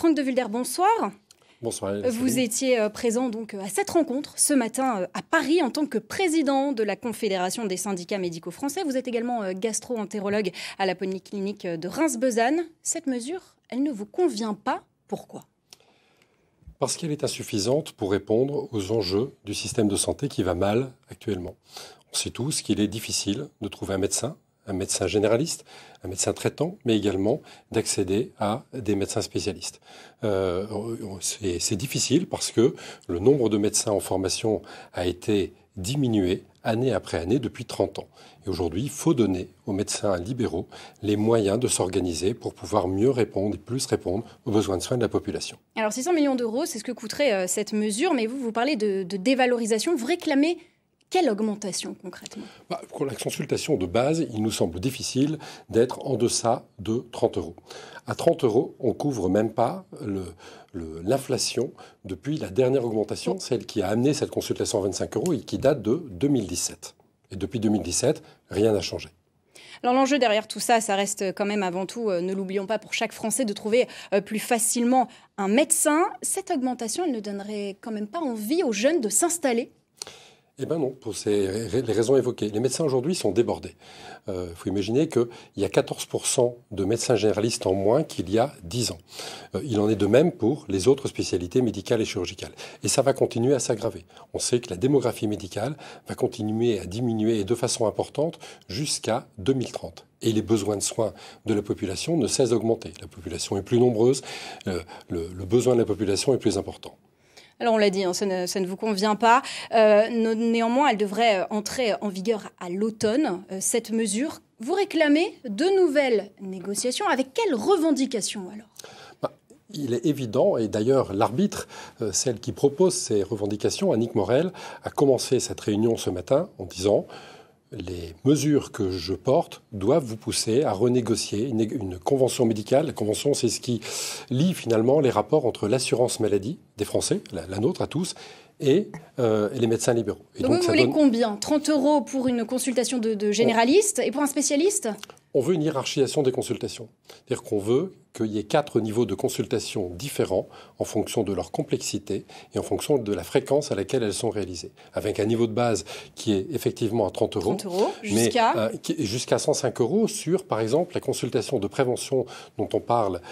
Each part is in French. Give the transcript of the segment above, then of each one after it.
Franck de Vulder, bonsoir. Bonsoir. Vous étiez présent donc à cette rencontre ce matin à Paris en tant que président de la Confédération des syndicats médicaux français. Vous êtes également gastro-entérologue à la polyclinique de Reims-Besanne. Cette mesure, elle ne vous convient pas. Pourquoi ? Parce qu'elle est insuffisante pour répondre aux enjeux du système de santé qui va mal actuellement. On sait tous qu'il est difficile de trouver un médecin généraliste, un médecin traitant, mais également d'accéder à des médecins spécialistes. C'est difficile parce que le nombre de médecins en formation a été diminué année après année depuis 30 ans. Et aujourd'hui, il faut donner aux médecins libéraux les moyens de s'organiser pour pouvoir mieux répondre et plus répondre aux besoins de soins de la population. Alors 600 millions d'euros, c'est ce que coûterait cette mesure, mais vous parlez de dévalorisation. Vous réclamez quelle augmentation concrètement ? Pour la consultation de base, il nous semble difficile d'être en deçà de 30 euros. À 30 euros, on ne couvre même pas l'inflation depuis la dernière augmentation, celle qui a amené cette consultation à 25 euros et qui date de 2017. Et depuis 2017, rien n'a changé. Alors l'enjeu derrière tout ça, ça reste quand même avant tout, ne l'oublions pas, pour chaque Français de trouver plus facilement un médecin. Cette augmentation, elle ne donnerait quand même pas envie aux jeunes de s'installer ? Eh bien non, pour les raisons évoquées. Les médecins aujourd'hui sont débordés. Il faut imaginer qu'il y a 14% de médecins généralistes en moins qu'il y a 10 ans. Il en est de même pour les autres spécialités médicales et chirurgicales. Et ça va continuer à s'aggraver. On sait que la démographie médicale va continuer à diminuer et de façon importante jusqu'à 2030. Et les besoins de soins de la population ne cessent d'augmenter. La population est plus nombreuse, le besoin de la population est plus important. Alors on l'a dit, ça ne vous convient pas. Néanmoins, elle devrait entrer en vigueur à l'automne, cette mesure. Vous réclamez de nouvelles négociations. Avec quelles revendications alors ? Il est évident, et d'ailleurs l'arbitre, celle qui propose ces revendications, Annick Morel, a commencé cette réunion ce matin en disant « Les mesures que je porte doivent vous pousser à renégocier une convention médicale. » La convention, c'est ce qui lie finalement les rapports entre l'assurance maladie des Français, la nôtre à tous, et les médecins libéraux. Et donc vous voulez combien ? 30 euros pour une consultation de généraliste et pour un spécialiste ? On veut une hiérarchisation des consultations. C'est-à-dire qu'on veut qu'il y ait 4 niveaux de consultation différents en fonction de leur complexité et en fonction de la fréquence à laquelle elles sont réalisées. Avec un niveau de base qui est effectivement à 30 euros, jusqu'à 105 euros sur, par exemple, la consultation de prévention dont on parle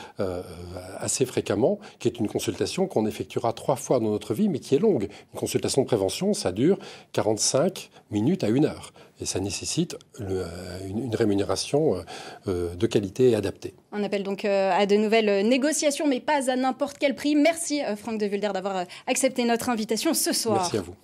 assez fréquemment, qui est une consultation qu'on effectuera 3 fois dans notre vie, mais qui est longue. Une consultation de prévention, ça dure 45 minutes à 1 heure. Et ça nécessite une rémunération de qualité et adaptée. On appelle donc à de nouvelles négociations, mais pas à n'importe quel prix. Merci Franck de Vulder d'avoir accepté notre invitation ce soir. Merci à vous.